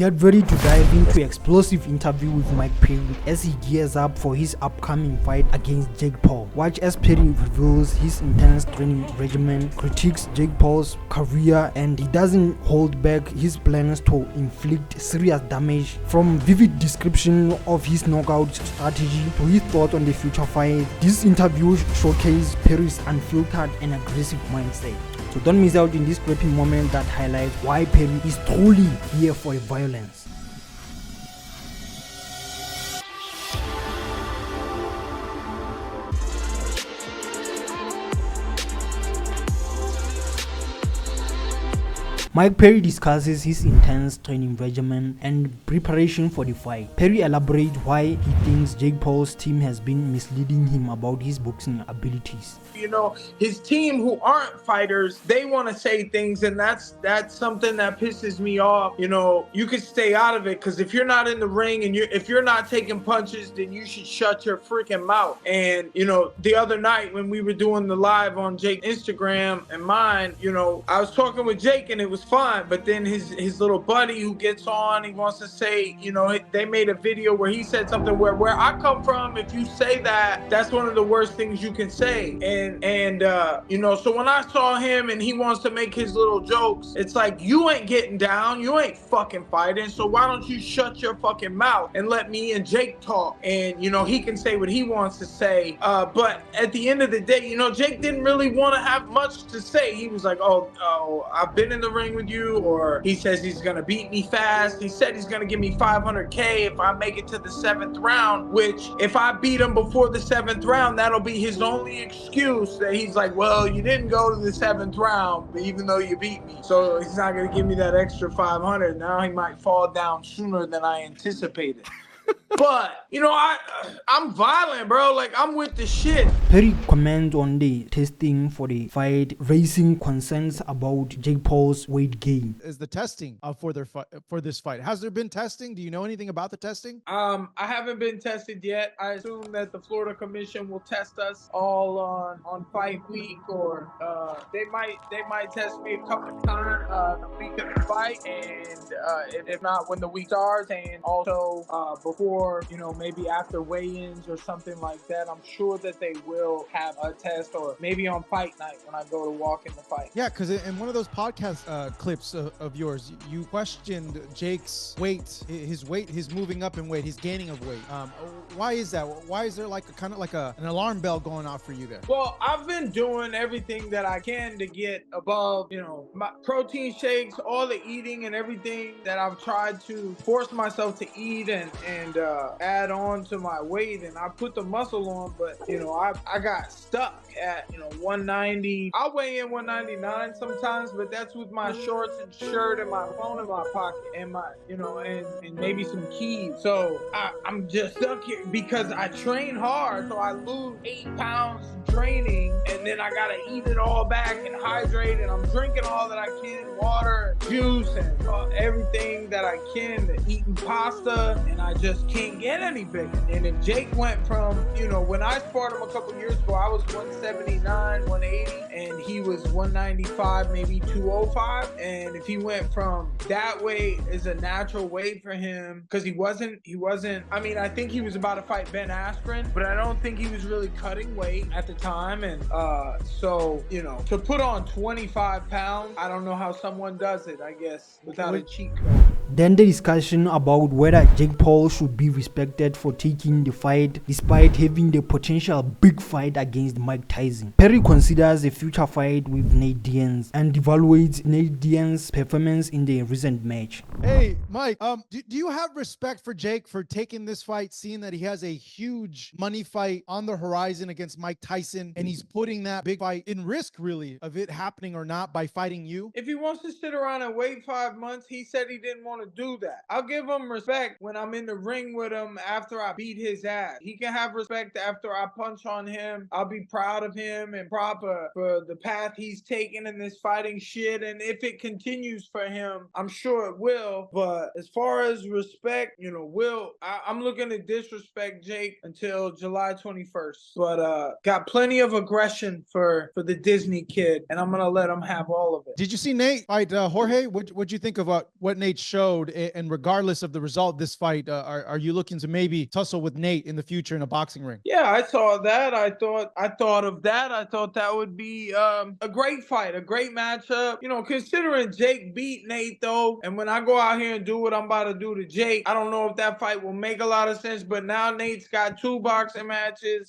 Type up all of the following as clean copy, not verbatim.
Get ready to dive into explosive interview with Mike Perry as he gears up for his upcoming fight against Jake Paul. Watch as Perry reveals his intense training regimen, critiques Jake Paul's career, and he doesn't hold back his plans to inflict serious damage. From vivid description of his knockout strategy to his thoughts on the future fight, this interview showcases Perry's unfiltered and aggressive mindset. So don't miss out in this gripping moment that highlights why Perry is truly here for violence. Mike Perry discusses his intense training regimen and preparation for the fight. Perry elaborates why he thinks Jake Paul's team has been misleading him about his boxing abilities. You know, his team who aren't fighters, they want to say things, and that's something that pisses me off. You know, you could stay out of it, because if you're not in the ring and if you're not taking punches, then you should shut your freaking mouth. And, you know, the other night when we were doing the live on Jake's Instagram and mine, you know, I was talking with Jake and it was fine, but then his little buddy who gets on, he wants to say, you know, they made a video where he said something where I come from, if you say that, that's one of the worst things you can say. And you know, so when I saw him and he wants to make his little jokes, it's like, you ain't getting down, you ain't fucking fighting, so why don't you shut your fucking mouth and let me and Jake talk? And, you know, he can say what he wants to say, but at the end of the day, you know, Jake didn't really want to have much to say. He was like, oh, I've been in the ring with you, or he says he's gonna beat me fast. He said he's gonna give me $500K if I make it to the 7th round, which if I beat him before the 7th round, that'll be his only excuse, that he's like, well, you didn't go to the 7th round, but even though you beat me, so he's not gonna give me that extra 500. Now he might fall down sooner than I anticipated. But, you know, I'm violent, bro. Like, I'm with the shit. Perry comments on the testing for the fight, raising concerns about Jake Paul's weight gain. Is the testing for this fight? Has there been testing? Do you know anything about the testing? I haven't been tested yet. I assume that the Florida Commission will test us all on fight week, or they might test me a couple of times the week of the fight, and if not, when the week starts, and also before, you know, maybe after weigh-ins or something like that. I'm sure that they will have a test, or maybe on fight night when I go to walk in the fight. Yeah, because in one of those podcast clips of yours, you questioned Jake's weight, his moving up in weight, his gaining of weight. Why is that? Why is there like a kind of like an alarm bell going off for you there? Well, I've been doing everything that I can to get above, you know, my protein shakes, all the eating and everything that I've tried to force myself to eat and add on to my weight, and I put the muscle on, but, you know, I got stuck at, you know, 190. I'll weigh in 199 sometimes, but that's with my shorts and shirt and my phone in my pocket and my, you know, and maybe some keys. So I'm just stuck here because I train hard, so I lose 8 pounds training, and then I gotta eat it all back and hydrate, and I'm drinking all that I can, water and juice and everything that I can, eating pasta, and I just can't get any bigger. And if Jake went from, you know, when I sparred him a couple years ago, I was 179, 180, and he was 195, maybe 205. And if he went from that weight is a natural weight for him, because he wasn't, I mean, I think he was about to fight Ben Askren, but I don't think he was really cutting weight at the time. And so, you know, to put on 25 pounds, I don't know how someone does it, I guess, without a cheat code. Then the discussion about whether Jake Paul should be respected for taking the fight despite having the potential big fight against Mike Tyson. Perry considers a future fight with Nate Diaz and evaluates Nate Diaz's performance in the recent match. Hey, Mike, do you have respect for Jake for taking this fight, seeing that he has a huge money fight on the horizon against Mike Tyson, and he's putting that big fight in risk, really, of it happening or not by fighting you? If he wants to sit around and wait 5 months, he said he didn't want to do that. I'll give him respect when I'm in the ring with him after I beat his ass. He can have respect after I punch on him. I'll be proud of him and proper for the path he's taken in this fighting shit. And if it continues for him, I'm sure it will. But as far as respect, you know, I'm looking to disrespect Jake until July 21st. But got plenty of aggression for the Disney kid, and I'm gonna let him have all of it. Did you see Nate fight Jorge? What'd you think of what Nate showed showed, and regardless of the result of this fight, are you looking to maybe tussle with Nate in the future in a boxing ring? Yeah, I saw that. I thought of that. I thought that would be a great fight, a great matchup. You know, considering Jake beat Nate though, and when I go out here and do what I'm about to do to Jake, I don't know if that fight will make a lot of sense. But now Nate's got 2 boxing matches.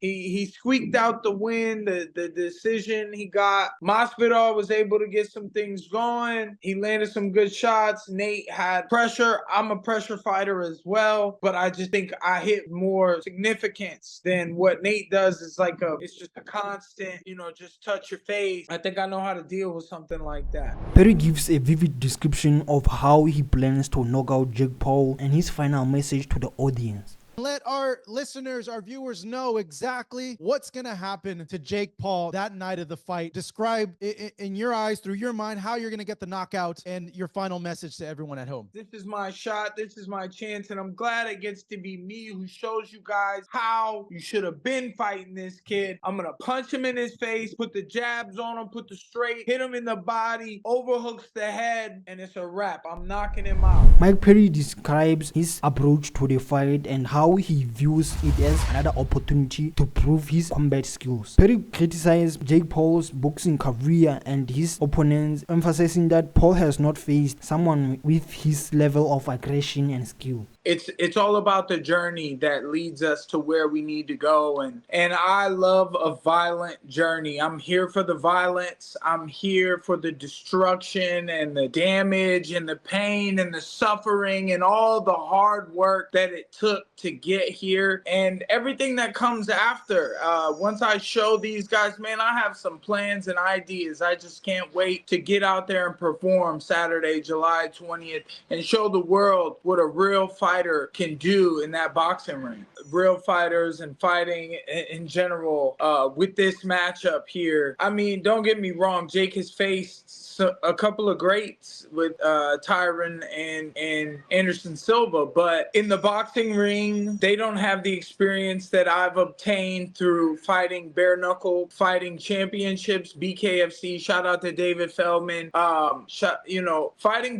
He squeaked out the win, the decision. He got Masvidal was able to get some things going. He landed some good shots. Nate had pressure. I'm a pressure fighter as well, but I just think I hit more significance than what Nate does. Is like it's just a constant, you know, just touch your face. I think I know how to deal with something like that. Perry gives a vivid description of how he plans to knock out Jake Paul and his final message to the audience. Let our listeners, our viewers know exactly what's going to happen to Jake Paul that night of the fight. Describe in your eyes, through your mind, how you're going to get the knockout and your final message to everyone at home. This is my shot. This is my chance. And I'm glad it gets to be me who shows you guys how you should have been fighting this kid. I'm going to punch him in his face, put the jabs on him, put the straight, hit him in the body, overhooks the head, and it's a wrap. I'm knocking him out. Mike Perry describes his approach to the fight and how he views it as another opportunity to prove his combat skills. Perry criticized Jake Paul's boxing career and his opponents, emphasizing that Paul has not faced someone with his level of aggression and skill. It's all about the journey that leads us to where we need to go, and I love a violent journey. I'm here for the violence. I'm here for the destruction and the damage and the pain and the suffering and all the hard work that it took to get here and everything that comes after. Once I show these guys, man, I have some plans and ideas. I just can't wait to get out there and perform Saturday, July 20th, and show the world what a real fighter can do in that boxing ring. Real fighters and fighting in general with this matchup here. I mean, don't get me wrong, Jake has faced a couple of greats with Tyron and Anderson Silva, but in the boxing ring, they don't have the experience that I've obtained through fighting bare knuckle fighting championships, BKFC. Shout out to David Feldman. Fighting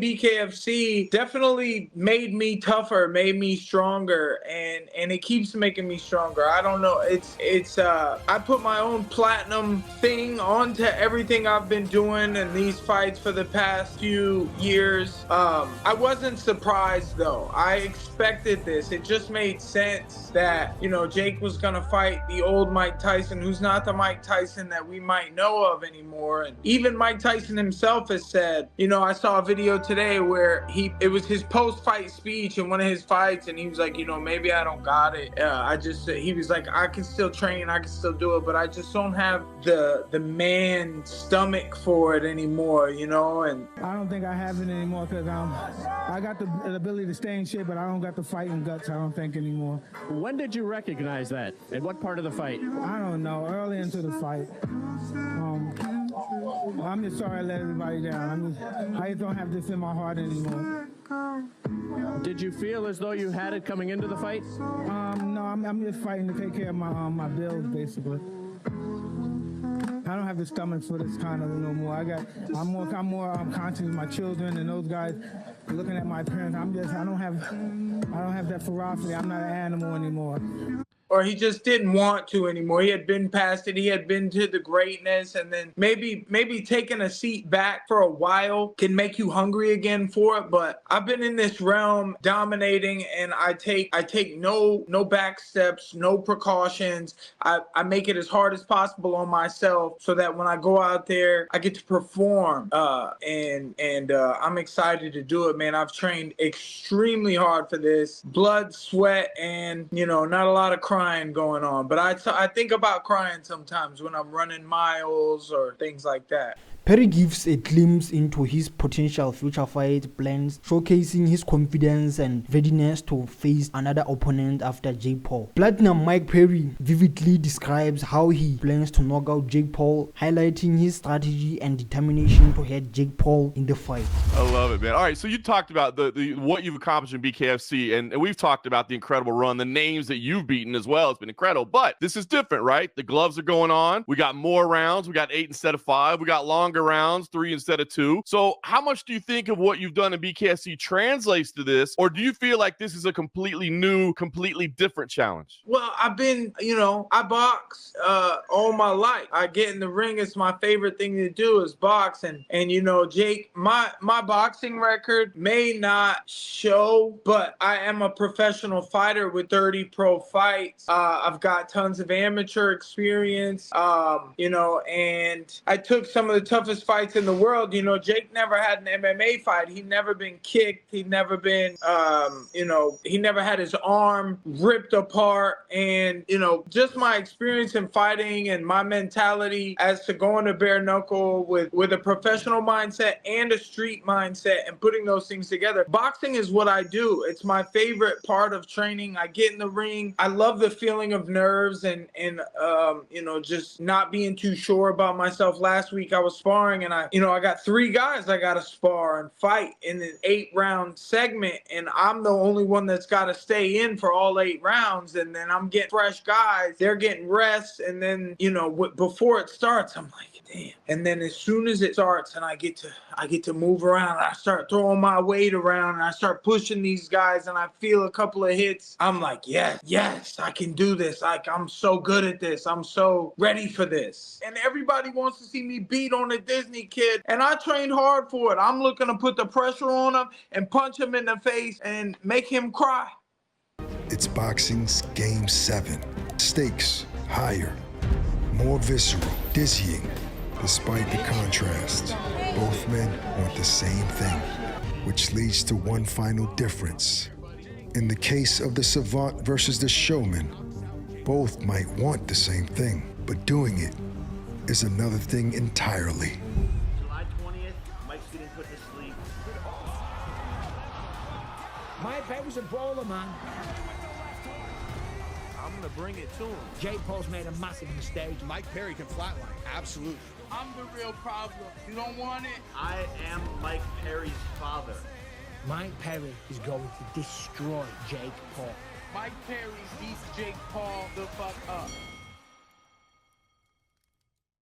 BKFC definitely made me tougher, made me stronger, and it keeps making me stronger. I don't know. I put my own platinum thing onto everything I've been doing in these fights for the past few years. I wasn't surprised though. I expected this. It just made sense that, you know, Jake was gonna fight the old Mike Tyson, who's not the Mike Tyson that we might know of anymore. And even Mike Tyson himself has said, you know, I saw a video today where it was his post-fight speech in one of his fights, and he was like, you know, maybe I don't got it. He was like, I can still train, I can still do it, but I just don't have the man stomach for it anymore, you know. And I don't think I have it anymore because I got the ability to stay in shape, but I don't got the fighting guts, I don't think, anymore. When did you recognize that? In what part of the fight? I don't know. Early into the fight. I'm just sorry I let everybody down. I just don't have this in my heart anymore. Did you feel as though you had it coming into the fight? No, I'm just fighting to take care of my bills, basically. I don't have the stomach for this kind of no more. I'm more conscious of my children and those guys looking at my parents. I don't have that ferocity. I'm not an animal anymore. Or he just didn't want to anymore. He had been past it. He had been to the greatness, and then maybe taking a seat back for a while can make you hungry again for it. But I've been in this realm dominating, and I take no back steps, no precautions. I make it as hard as possible on myself so that when I go out there, I get to perform. I'm excited to do it, man. I've trained extremely hard for this, blood, sweat, and not a lot of crying going on, but I think about crying sometimes when I'm running miles or things like that. Perry gives a glimpse into his potential future fight plans, showcasing his confidence and readiness to face another opponent after Jake Paul. Platinum Mike Perry vividly describes how he plans to knock out Jake Paul, highlighting his strategy and determination to head Jake Paul in the fight. I love it, man. All right, so you talked about the what you've accomplished in BKFC, and we've talked about the incredible run, the names that you've beaten as well. It's been incredible, but this is different, right? The gloves are going on. We got more rounds. We got 8 instead of 5. We got longer longer rounds, 3 instead of 2. So how much do you think of what you've done in BKFC translates to this, or do you feel like this is a completely new, completely different challenge? Well, I've been, I box all my life. I get in the ring. It's my favorite thing to do is box. And Jake, my boxing record may not show, but I am a professional fighter with 30 pro fights. I've got tons of amateur experience, and I took some of the toughest fights in the world. Jake never had an MMA fight. He'd never been kicked. He'd never been, he never had his arm ripped apart. And, just my experience in fighting and my mentality as to going to bare knuckle with a professional mindset and a street mindset and putting those things together. Boxing is what I do. It's my favorite part of training. I get in the ring. I love the feeling of nerves and just not being too sure about myself. Last week I was sparring and I got 3 guys I got to spar and fight in an 8-round segment. And I'm the only one that's got to stay in for all 8 rounds. And then I'm getting fresh guys. They're getting rest. And then, before it starts, I'm like, damn. And then as soon as it starts and I get to move around, I start throwing my weight around and I start pushing these guys and I feel a couple of hits. I'm like, yes, I can do this. I'm so good at this. I'm so ready for this. And everybody wants to see me beat on a Disney kid. And I trained hard for it. I'm looking to put the pressure on him and punch him in the face and make him cry. It's boxing's Game 7. Stakes higher, more visceral, dizzying. Despite the contrast, both men want the same thing, which leads to one final difference. In the case of the savant versus the showman, both might want the same thing, but doing it is another thing entirely. July 20th, Mike's getting put to sleep. Mike Perry's a brawler, man. I'm gonna bring it to him. Jake Paul's made a massive mistake. Mike Perry can flatline, absolutely. I'm the real problem. You don't want it? I am Mike Perry's father. Mike Perry is going to destroy Jake Paul. Mike Perry beats Jake Paul the fuck up.